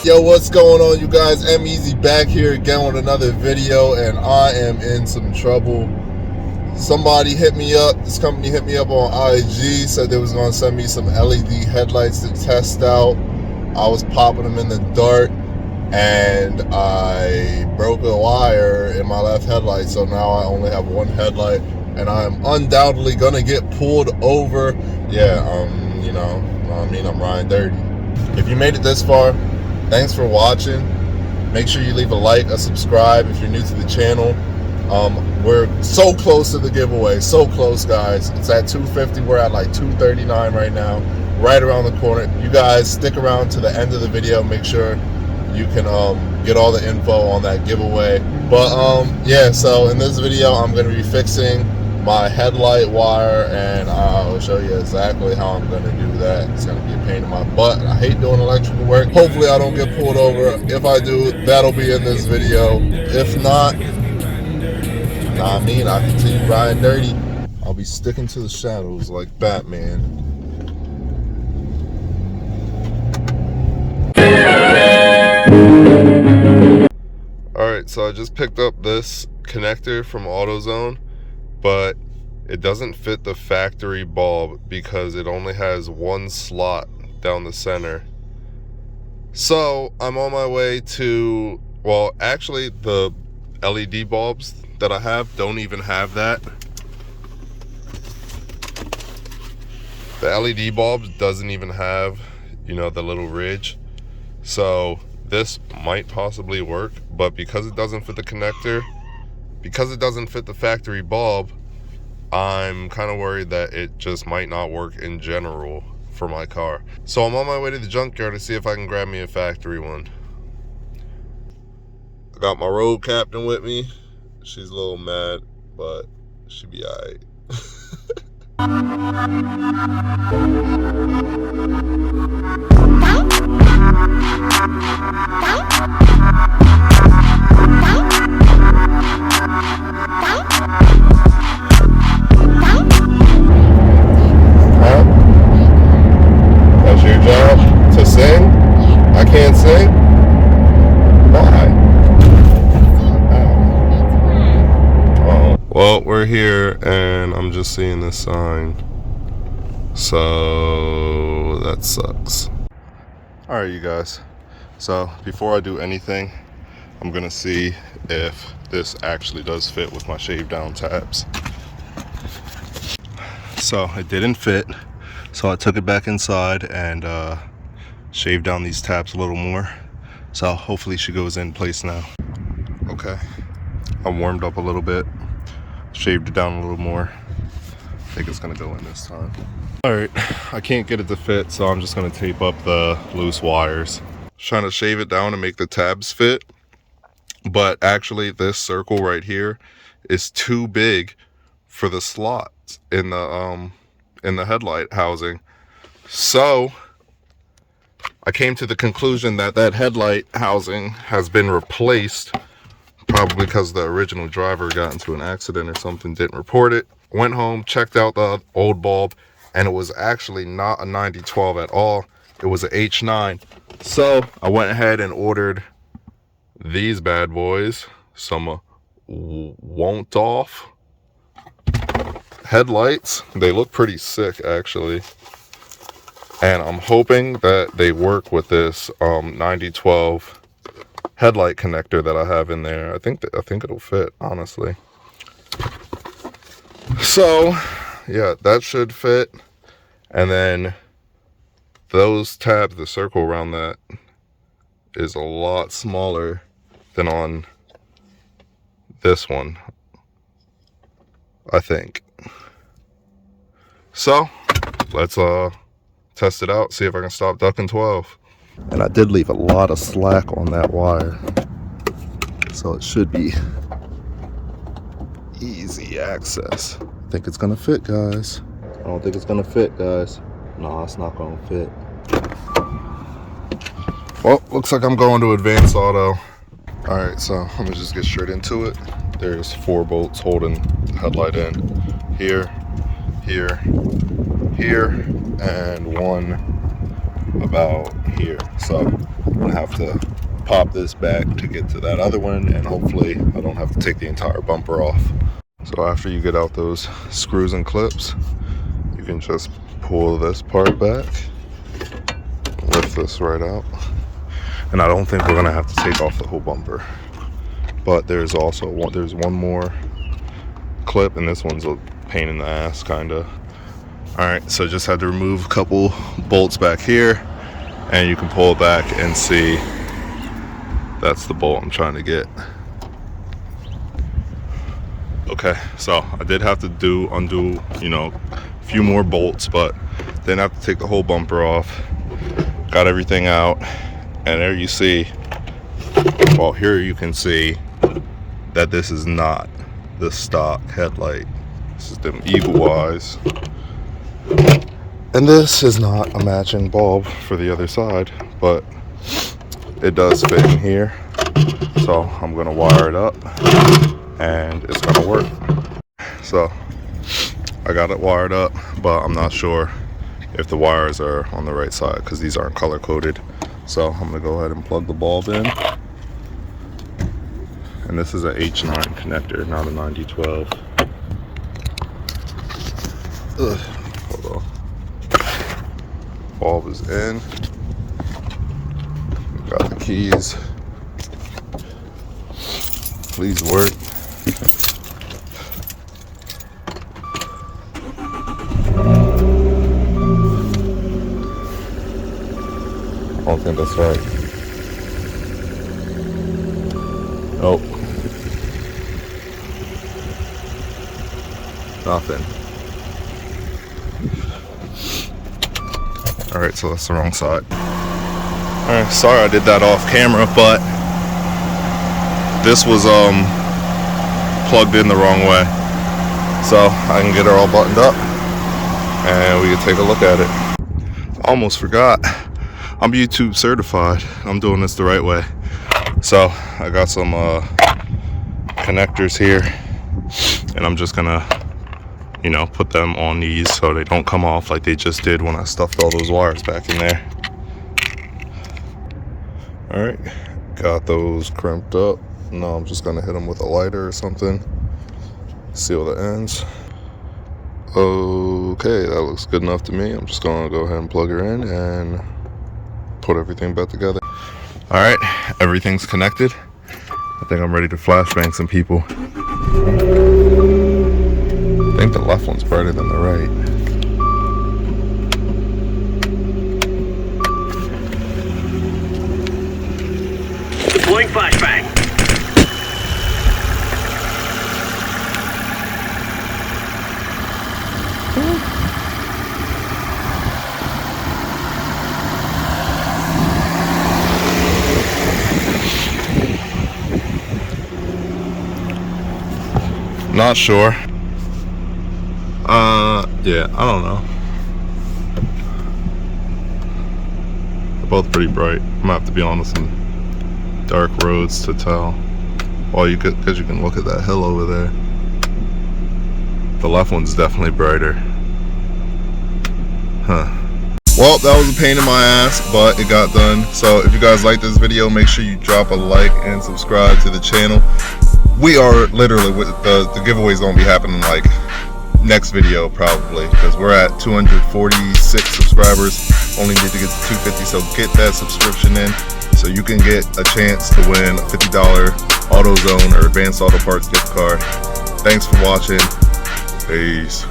Yo, what's going on, you guys? M Easy back here again with another video, and I am in some trouble. Somebody hit me up, this company hit me up on IG, said they was going to send me some LED headlights to test out. I was popping them in the dark, and I broke a wire in my left headlight, so now I only have one headlight, and I'm undoubtedly going to get pulled over. Yeah, I'm riding dirty. If you made it this far, thanks for watching. Make sure you leave a like, a subscribe if you're new to the channel. We're so close to the giveaway, so close, guys. It's at 250, we're at like 239 right now, right around the corner. You guys stick around to the end of the video, make sure you can get all the info on that giveaway. But yeah, so in this video I'm going to be fixing my headlight wire, and I'll show you exactly how I'm going to do that. It's going to be a pain in my butt. I hate doing electrical work. Hopefully I don't get pulled over. If I do, that'll be in this video. If not, I continue riding dirty. I'll be sticking to the shadows like Batman. Alright, so I just picked up this connector from AutoZone, but it doesn't fit the factory bulb because it only has one slot down the center. So I'm on my way to, well, actually the LED bulbs that I have don't even have that. The LED bulbs doesn't even have, the little ridge. So this might possibly work, but because it doesn't fit the connector, because it doesn't fit the factory bulb, I'm kind of worried that it just might not work in general for my car. So I'm on my way to the junkyard to see if I can grab me a factory one. I got my road captain with me. She's a little mad, but she'll be all right. That's your job to sing? I can't sing? Why? Well, we're here and I'm just seeing this sign, so that sucks. Alright, you guys, so before I do anything, I'm gonna see if this actually does fit with my shave down tabs. So it didn't fit, so I took it back inside and shaved down these tabs a little more, so hopefully she goes in place now. Okay, I warmed up a little bit, shaved it down a little more. I think it's gonna go in this time. All right, I can't get it to fit, so I'm just gonna tape up the loose wires. Trying to shave it down and make the tabs fit, but actually this circle right here is too big for the slots in the headlight housing. So I came to the conclusion that that headlight housing has been replaced, probably because the original driver got into an accident or something, didn't report it. Went home, checked out the old bulb, and it was actually not a 9012 at all. It was a H9. So I went ahead and ordered these bad boys, some won't off headlights. They look pretty sick, actually, and I'm hoping that they work with this 9012 headlight connector that I have in there. I think it'll fit, honestly. So yeah, that should fit. And then those tabs, the circle around that is a lot smaller than on this one, I think. So let's test it out, see if I can stop ducking 12. And I did leave a lot of slack on that wire, so it should be easy access. I think it's gonna fit, guys. I don't think it's gonna fit, guys. No, it's not gonna fit. Well, looks like I'm going to Advanced Auto. All right, so I'm gonna just get straight into it. There's 4 bolts holding the headlight in. Here, here, here, and one about here. So gonna have to pop this back to get to that other one, and hopefully I don't have to take the entire bumper off. So after you get out those screws and clips, you can just pull this part back, lift this right out, and I don't think we're gonna have to take off the whole bumper. But there's also one more clip, and this one's a pain in the ass kinda. All right, so just had to remove a couple bolts back here, and you can pull it back and see that's the bolt I'm trying to get. Okay, so I did have to undo, you know, a few more bolts, but didn't have to take the whole bumper off. Got everything out, and there you see, well, here you can see that this is not the stock headlight. This is them Eagle Eyes. And this is not a matching bulb for the other side, but it does fit in here. So I'm gonna wire it up and it's gonna work. So I got it wired up, but I'm not sure if the wires are on the right side because these aren't color coded. So I'm gonna go ahead and plug the bulb in. And this is a H9 connector, not a 9012. Hold on. Bulb is in. Got the keys. Please work. I don't think that's right. Nope. Nothing. All right, so that's the wrong side. All right, sorry I did that off camera, but this was plugged in the wrong way. So I can get her all buttoned up and we can take a look at it. Almost forgot, I'm YouTube certified. I'm doing this the right way. So I got some connectors here, and I'm just gonna, you know, put them on these so they don't come off like they just did when I stuffed all those wires back in there. All right, got those crimped up. Now I'm just gonna hit them with a lighter or something, seal the ends. Okay, that looks good enough to me. I'm just gonna go ahead and plug her in and put everything back together. All right, everything's connected. I think I'm ready to flashbang some people. I think the left one's brighter than the right. Deploying flashbang. Not sure. Yeah, I don't know. They're both pretty bright. I'm gonna have to be on some dark roads to tell. Well, because you can look at that hill over there. The left one's definitely brighter. Huh. Well, that was a pain in my ass, but it got done. So if you guys like this video, make sure you drop a like and subscribe to the channel. We are literally, the giveaways gonna be happening like next video probably, because we're at 246 subscribers. Only need to get to 250, so get that subscription in so you can get a chance to win a $50 AutoZone or Advanced Auto Parts gift card. Thanks for watching. Peace.